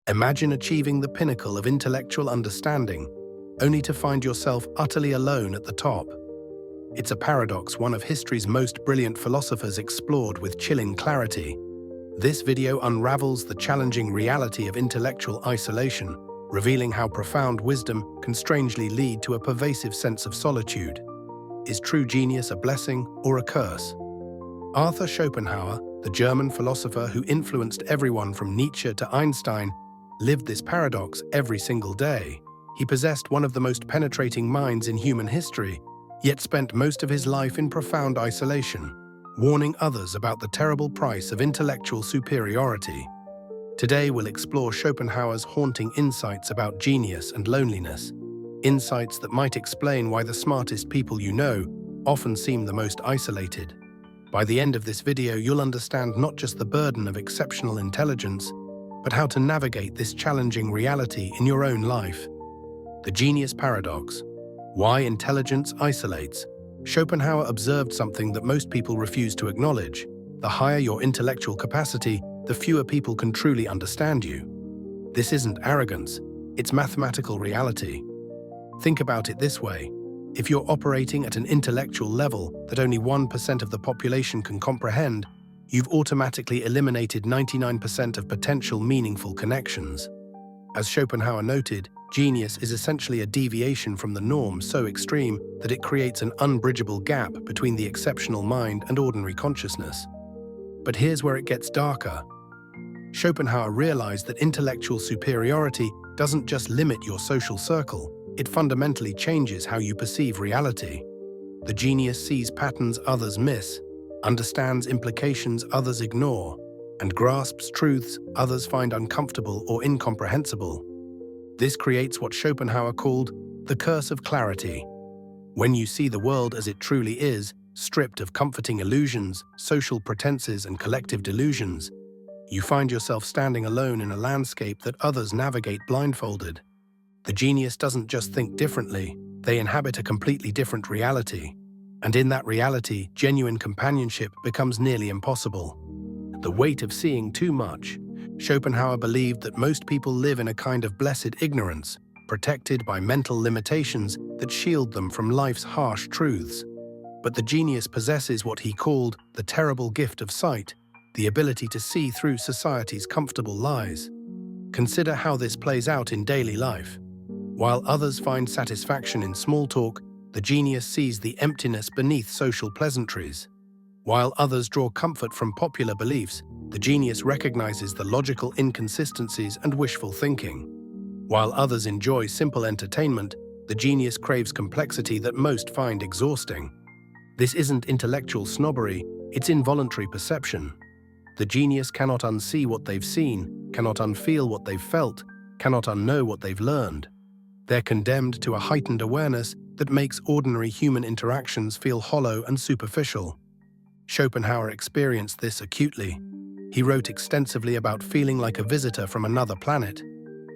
Imagine achieving the pinnacle of intellectual understanding, only to find yourself utterly alone at the top. It's a paradox one of history's most brilliant philosophers explored with chilling clarity. This video unravels the challenging reality of intellectual isolation, revealing how profound wisdom can strangely lead to a pervasive sense of solitude. Is true genius a blessing or a curse? Arthur Schopenhauer, the German philosopher who influenced everyone from Nietzsche to Einstein, lived this paradox every single day. He possessed one of the most penetrating minds in human history, yet spent most of his life in profound isolation, warning others about the terrible price of intellectual superiority. Today we'll explore Schopenhauer's haunting insights about genius and loneliness, insights that might explain why the smartest people you know often seem the most isolated. By the end of this video, you'll understand not just the burden of exceptional intelligence, but how to navigate this challenging reality in your own life. The genius paradox. Why intelligence isolates. Schopenhauer observed something that most people refuse to acknowledge. The higher your intellectual capacity, the fewer people can truly understand you. This isn't arrogance, it's mathematical reality. Think about it this way. If you're operating at an intellectual level that only 1% of the population can comprehend, you've automatically eliminated 99% of potential meaningful connections. As Schopenhauer noted, genius is essentially a deviation from the norm so extreme that it creates an unbridgeable gap between the exceptional mind and ordinary consciousness. But here's where it gets darker. Schopenhauer realized that intellectual superiority doesn't just limit your social circle, it fundamentally changes how you perceive reality. The genius sees patterns others miss, understands implications others ignore, and grasps truths others find uncomfortable or incomprehensible. This creates what Schopenhauer called the curse of clarity. When you see the world as it truly is, stripped of comforting illusions, social pretenses, and collective delusions, you find yourself standing alone in a landscape that others navigate blindfolded. The genius doesn't just think differently, they inhabit a completely different reality. And in that reality, genuine companionship becomes nearly impossible. The weight of seeing too much. Schopenhauer believed that most people live in a kind of blessed ignorance, protected by mental limitations that shield them from life's harsh truths. But the genius possesses what he called the terrible gift of sight, the ability to see through society's comfortable lies. Consider how this plays out in daily life. While others find satisfaction in small talk, the genius sees the emptiness beneath social pleasantries. While others draw comfort from popular beliefs, the genius recognizes the logical inconsistencies and wishful thinking. While others enjoy simple entertainment, the genius craves complexity that most find exhausting. This isn't intellectual snobbery, it's involuntary perception. The genius cannot unsee what they've seen, cannot unfeel what they've felt, cannot unknow what they've learned. They're condemned to a heightened awareness that makes ordinary human interactions feel hollow and superficial. Schopenhauer experienced this acutely. He wrote extensively about feeling like a visitor from another planet,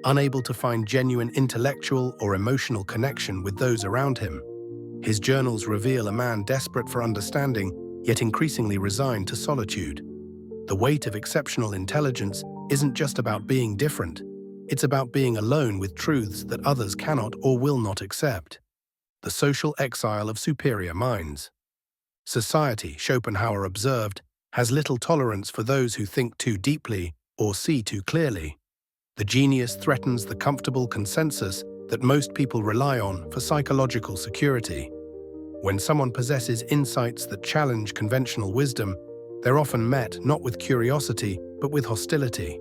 unable to find genuine intellectual or emotional connection with those around him. His journals reveal a man desperate for understanding, yet increasingly resigned to solitude. The weight of exceptional intelligence isn't just about being different, it's about being alone with truths that others cannot or will not accept. The social exile of superior minds. Society, Schopenhauer observed, has little tolerance for those who think too deeply or see too clearly. The genius threatens the comfortable consensus that most people rely on for psychological security. When someone possesses insights that challenge conventional wisdom, they're often met not with curiosity, but with hostility.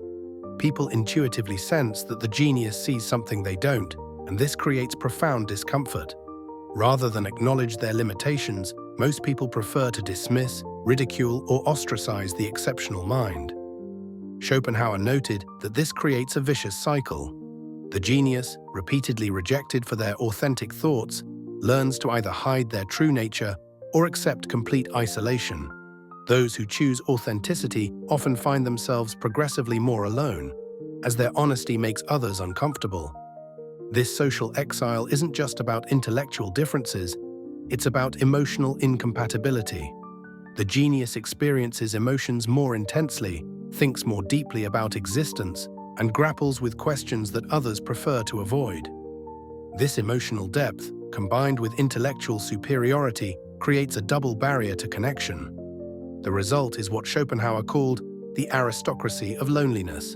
People intuitively sense that the genius sees something they don't, and this creates profound discomfort. Rather than acknowledge their limitations, most people prefer to dismiss, ridicule, or ostracize the exceptional mind. Schopenhauer noted that this creates a vicious cycle. The genius, repeatedly rejected for their authentic thoughts, learns to either hide their true nature or accept complete isolation. Those who choose authenticity often find themselves progressively more alone, as their honesty makes others uncomfortable. This social exile isn't just about intellectual differences, it's about emotional incompatibility. The genius experiences emotions more intensely, thinks more deeply about existence, and grapples with questions that others prefer to avoid. This emotional depth, combined with intellectual superiority, creates a double barrier to connection. The result is what Schopenhauer called the aristocracy of loneliness,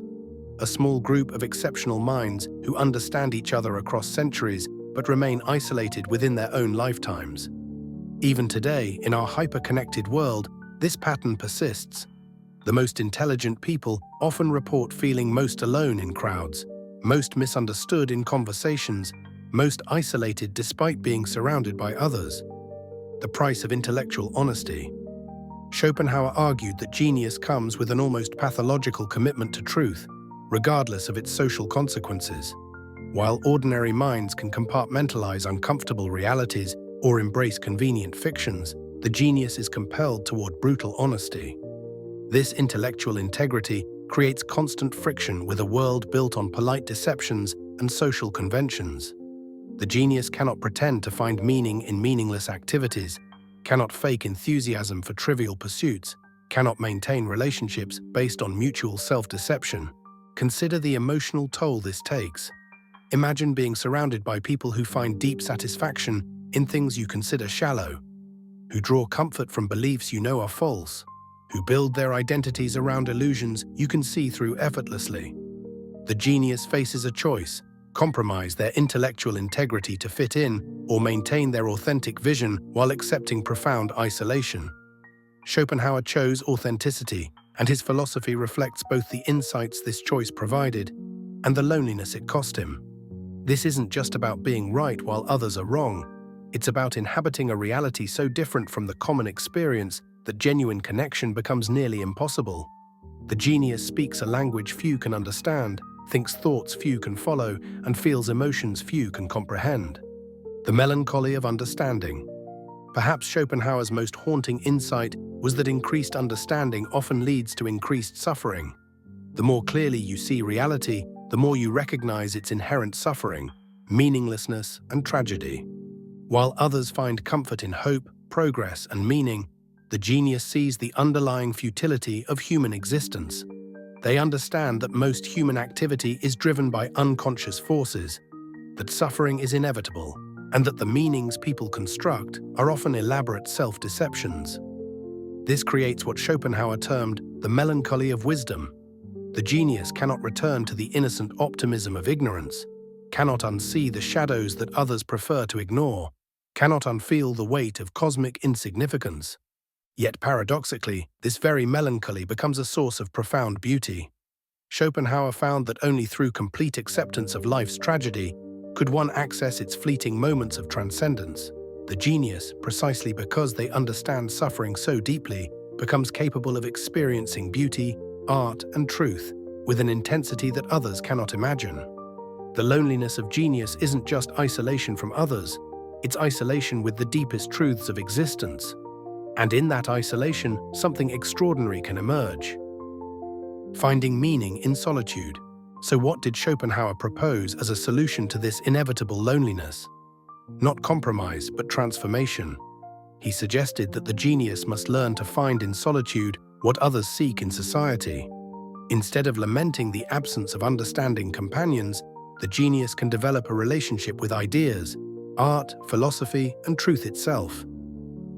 a small group of exceptional minds who understand each other across centuries but remain isolated within their own lifetimes. Even today, in our hyper-connected world, this pattern persists. The most intelligent people often report feeling most alone in crowds, most misunderstood in conversations, most isolated despite being surrounded by others. The price of intellectual honesty. Schopenhauer argued that genius comes with an almost pathological commitment to truth, regardless of its social consequences. While ordinary minds can compartmentalize uncomfortable realities or embrace convenient fictions, the genius is compelled toward brutal honesty. This intellectual integrity creates constant friction with a world built on polite deceptions and social conventions. The genius cannot pretend to find meaning in meaningless activities, cannot fake enthusiasm for trivial pursuits, cannot maintain relationships based on mutual self-deception. Consider the emotional toll this takes. Imagine being surrounded by people who find deep satisfaction in things you consider shallow, who draw comfort from beliefs you know are false, who build their identities around illusions you can see through effortlessly. The genius faces a choice: compromise their intellectual integrity to fit in, or maintain their authentic vision while accepting profound isolation. Schopenhauer chose authenticity, and his philosophy reflects both the insights this choice provided and the loneliness it cost him. This isn't just about being right while others are wrong. It's about inhabiting a reality so different from the common experience that genuine connection becomes nearly impossible. The genius speaks a language few can understand, thinks thoughts few can follow, and feels emotions few can comprehend. The melancholy of understanding. Perhaps Schopenhauer's most haunting insight was that increased understanding often leads to increased suffering. The more clearly you see reality, the more you recognize its inherent suffering, meaninglessness, and tragedy. While others find comfort in hope, progress, and meaning, the genius sees the underlying futility of human existence. They understand that most human activity is driven by unconscious forces, that suffering is inevitable, and that the meanings people construct are often elaborate self-deceptions. This creates what Schopenhauer termed the melancholy of wisdom. The genius cannot return to the innocent optimism of ignorance, cannot unsee the shadows that others prefer to ignore, cannot unfeel the weight of cosmic insignificance. Yet paradoxically, this very melancholy becomes a source of profound beauty. Schopenhauer found that only through complete acceptance of life's tragedy could one access its fleeting moments of transcendence. The genius, precisely because they understand suffering so deeply, becomes capable of experiencing beauty, art, and truth with an intensity that others cannot imagine. The loneliness of genius isn't just isolation from others, it's isolation with the deepest truths of existence. And in that isolation, something extraordinary can emerge. Finding meaning in solitude. So what did Schopenhauer propose as a solution to this inevitable loneliness? Not compromise, but transformation. He suggested that the genius must learn to find in solitude what others seek in society. Instead of lamenting the absence of understanding companions, the genius can develop a relationship with ideas, art, philosophy, and truth itself.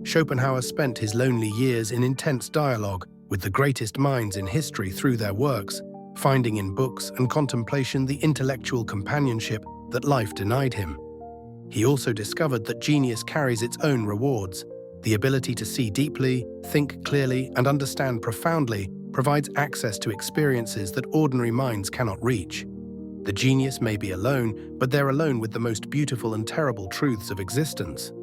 Schopenhauer spent his lonely years in intense dialogue with the greatest minds in history through their works, finding in books and contemplation the intellectual companionship that life denied him. He also discovered that genius carries its own rewards. The ability to see deeply, think clearly, and understand profoundly provides access to experiences that ordinary minds cannot reach. The genius may be alone, but they're alone with the most beautiful and terrible truths of existence.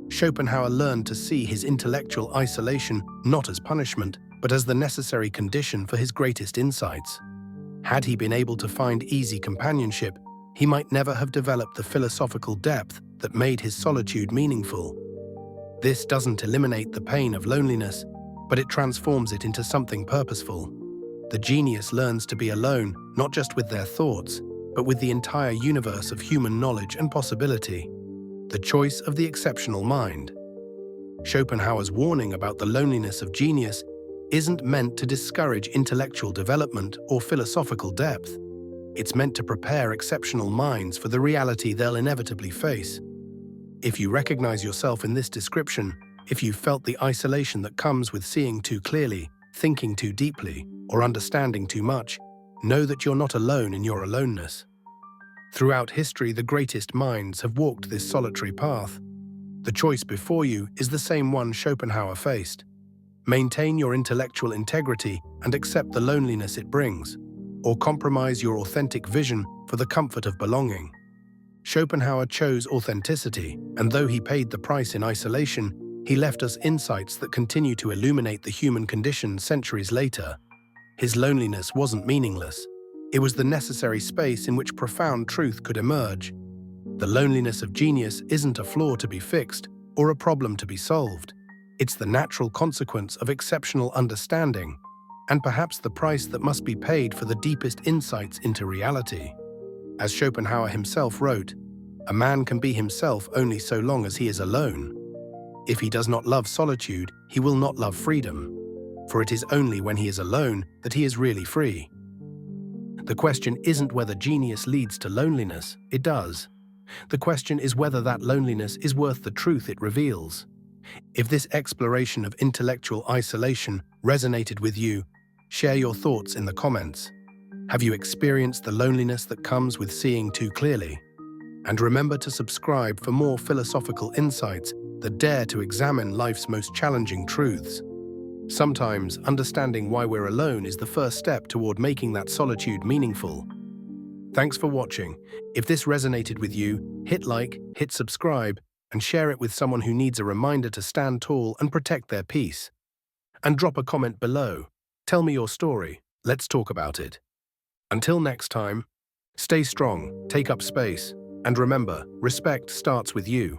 Schopenhauer learned to see his intellectual isolation not as punishment, but as the necessary condition for his greatest insights. Had he been able to find easy companionship, he might never have developed the philosophical depth that made his solitude meaningful. This doesn't eliminate the pain of loneliness, but it transforms it into something purposeful. The genius learns to be alone, not just with their thoughts, but with the entire universe of human knowledge and possibility. The choice of the exceptional mind. Schopenhauer's warning about the loneliness of genius isn't meant to discourage intellectual development or philosophical depth. It's meant to prepare exceptional minds for the reality they'll inevitably face. If you recognize yourself in this description, if you felt the isolation that comes with seeing too clearly, thinking too deeply, or understanding too much, know that you're not alone in your aloneness. Throughout history, the greatest minds have walked this solitary path. The choice before you is the same one Schopenhauer faced. Maintain your intellectual integrity and accept the loneliness it brings, or compromise your authentic vision for the comfort of belonging. Schopenhauer chose authenticity, and though he paid the price in isolation, he left us insights that continue to illuminate the human condition centuries later. His loneliness wasn't meaningless. It was the necessary space in which profound truth could emerge. The loneliness of genius isn't a flaw to be fixed or a problem to be solved. It's the natural consequence of exceptional understanding, and perhaps the price that must be paid for the deepest insights into reality. As Schopenhauer himself wrote, "A man can be himself only so long as he is alone. If he does not love solitude, he will not love freedom. For it is only when he is alone that he is really free." The question isn't whether genius leads to loneliness. It does. The question is whether that loneliness is worth the truth it reveals. If this exploration of intellectual isolation resonated with you, share your thoughts in the comments. Have you experienced the loneliness that comes with seeing too clearly? And remember to subscribe for more philosophical insights that dare to examine life's most challenging truths. Sometimes, understanding why we're alone is the first step toward making that solitude meaningful. Thanks for watching. If this resonated with you, hit like, hit subscribe, and share it with someone who needs a reminder to stand tall and protect their peace. And drop a comment below. Tell me your story. Let's talk about it. Until next time, stay strong, take up space, and remember, respect starts with you.